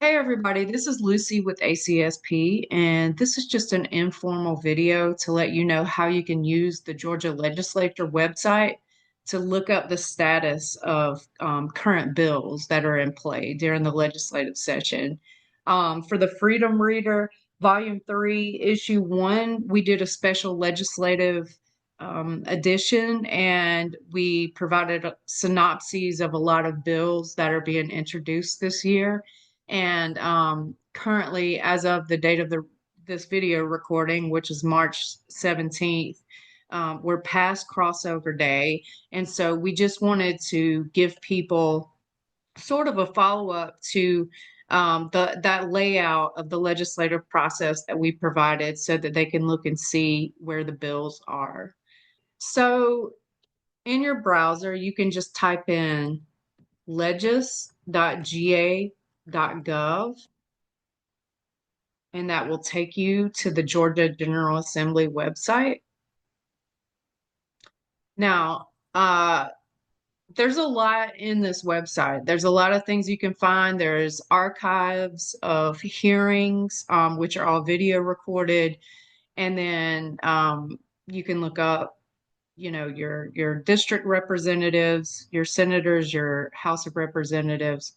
Hey everybody, this is Lucy with ACSP, and this is just an informal video to let you know how you can use the Georgia Legislature website to look up the status of current bills that are in play during the legislative session. For the Freedom Reader, Volume 3, Issue 1, we did a special legislative edition, and we provided synopses of a lot of bills that are being introduced this year. And currently, as of the date of this video recording, which is March 17th, we're past crossover day. And so we just wanted to give people sort of a follow-up to that layout of the legislative process that we provided so that they can look and see where the bills are. So in your browser, you can just type in legis.ga.gov, and that will take you to the Georgia General Assembly website. Now, there's a lot in this website. There's a lot of things you can find. There's archives of hearings, which are all video recorded, and then you can look up, your district representatives, your senators, your House of Representatives,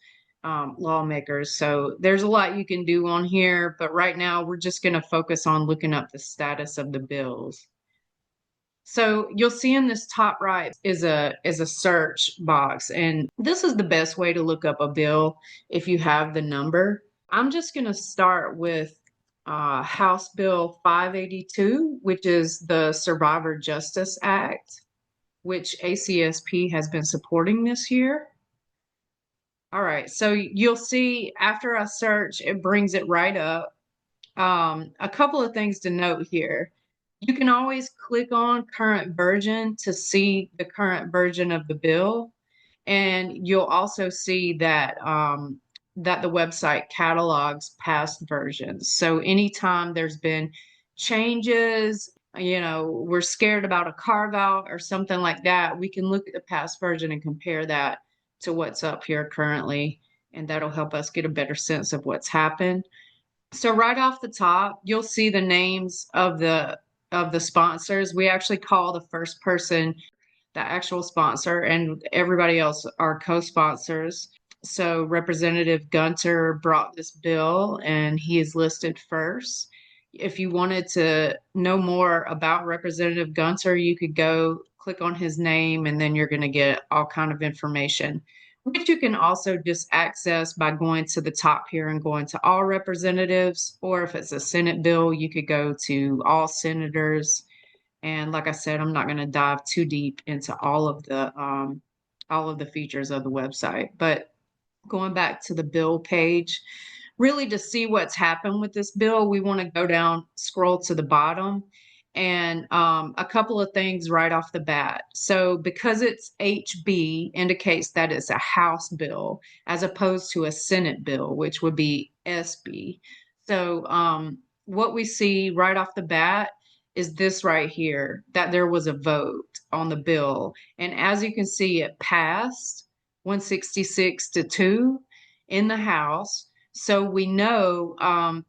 lawmakers. So there's a lot you can do on here, but right now we're just going to focus on looking up the status of the bills. So you'll see in this top right is a search box, and this is the best way to look up a bill if you have the number. I'm just going to start with House Bill 582, which is the Survivor Justice Act, which ACSP has been supporting this year. All right, so you'll see after I search, it brings it right up. A couple of things to note here. You can always click on current version to see the current version of the bill. And you'll also see that that the website catalogs past versions. So anytime there's been changes, we're scared about a carve out or something like that, we can look at the past version and compare that to what's up here currently. And that'll help us get a better sense of what's happened. So right off the top, you'll see the names of the sponsors. We actually call the first person the actual sponsor, and everybody else are co-sponsors. So Representative Gunter brought this bill, and he is listed first. If you wanted to know more about Representative Gunter, you could go click on his name, and then you're going to get all kind of information, which you can also just access by going to the top here and going to all representatives, or if it's a Senate bill, you could go to all senators. And like I said, I'm not going to dive too deep into all of the features of the website, but going back to the bill page, really to see what's happened with this bill, we want to go down, scroll to the bottom, and a couple of things right off the bat. So because it's HB indicates that it's a House bill as opposed to a Senate bill, which would be SB. So what we see right off the bat is this right here, that there was a vote on the bill. And as you can see, it passed 166 to 2 in the House. So we know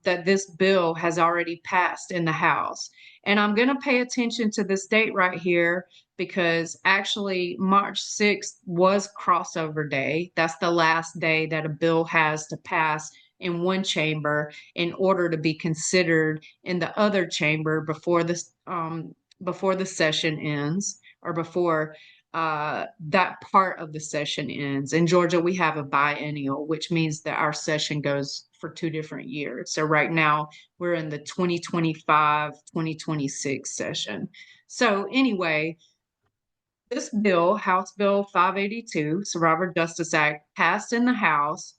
that this bill has already passed in the House. And I'm going to pay attention to this date right here because actually March 6th was crossover day. That's the last day that a bill has to pass in one chamber in order to be considered in the other chamber before the session ends, or before that part of the session ends. In Georgia, we have a biennial, which means that our session goes for 2 different years. So right now we're in the 2025-2026 session. So anyway, this bill, House Bill 582, Survivor Justice Act, passed in the House.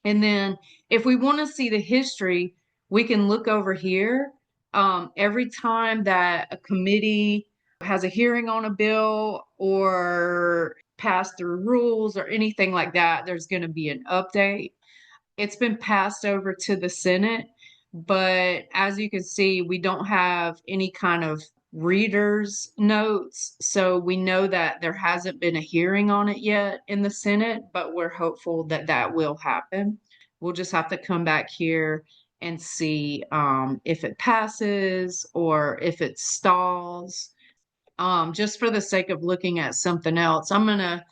And then if we want to see the history, we can look over here. Every time that a committee has a hearing on a bill or pass through rules or anything like that, there's going to be an update. It's been passed over to the Senate, but as you can see, we don't have any kind of readers' notes. So we know that there hasn't been a hearing on it yet in the Senate, but we're hopeful that that will happen. We'll just have to come back here and see if it passes or if it stalls. Just for the sake of looking at something else, I'm gonna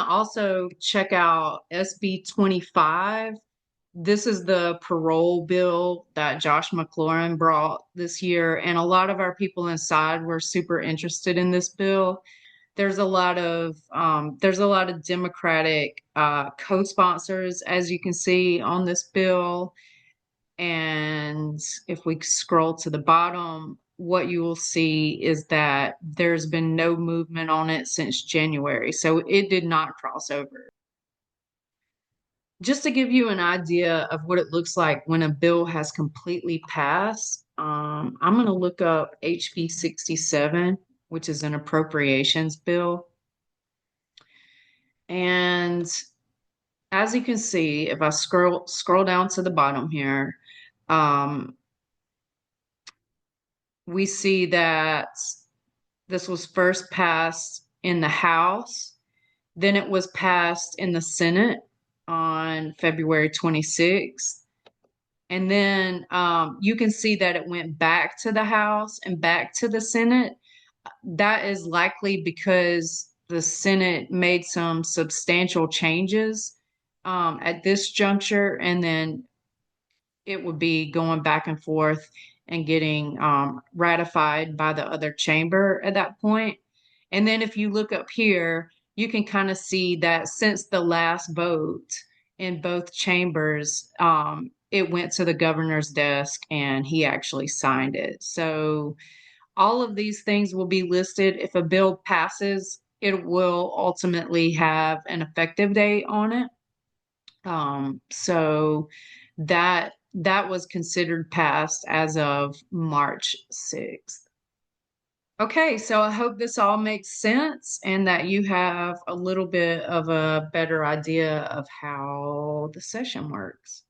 also check out SB 25. This is the parole bill that Josh McLaurin brought this year, and a lot of our people inside were super interested in this bill. There's a lot of Democratic co-sponsors, as you can see on this bill. And if we scroll to the bottom, what you will see is that there's been no movement on it since January. So it did not cross over. Just to give you an idea of what it looks like when a bill has completely passed, I'm going to look up HB 67, which is an appropriations bill. And as you can see, if I scroll down to the bottom here, um, we see that this was first passed in the House, then it was passed in the Senate on February 26th. And then you can see that it went back to the House and back to the Senate. That is likely because the Senate made some substantial changes at this juncture, and then it would be going back and forth and getting ratified by the other chamber at that point. And then if you look up here, you can kind of see that since the last vote in both chambers, it went to the governor's desk and he actually signed it. So all of these things will be listed. If a bill passes, it will ultimately have an effective date on it. So that was considered passed as of March 6th. Okay, so I hope this all makes sense and that you have a little bit of a better idea of how the session works.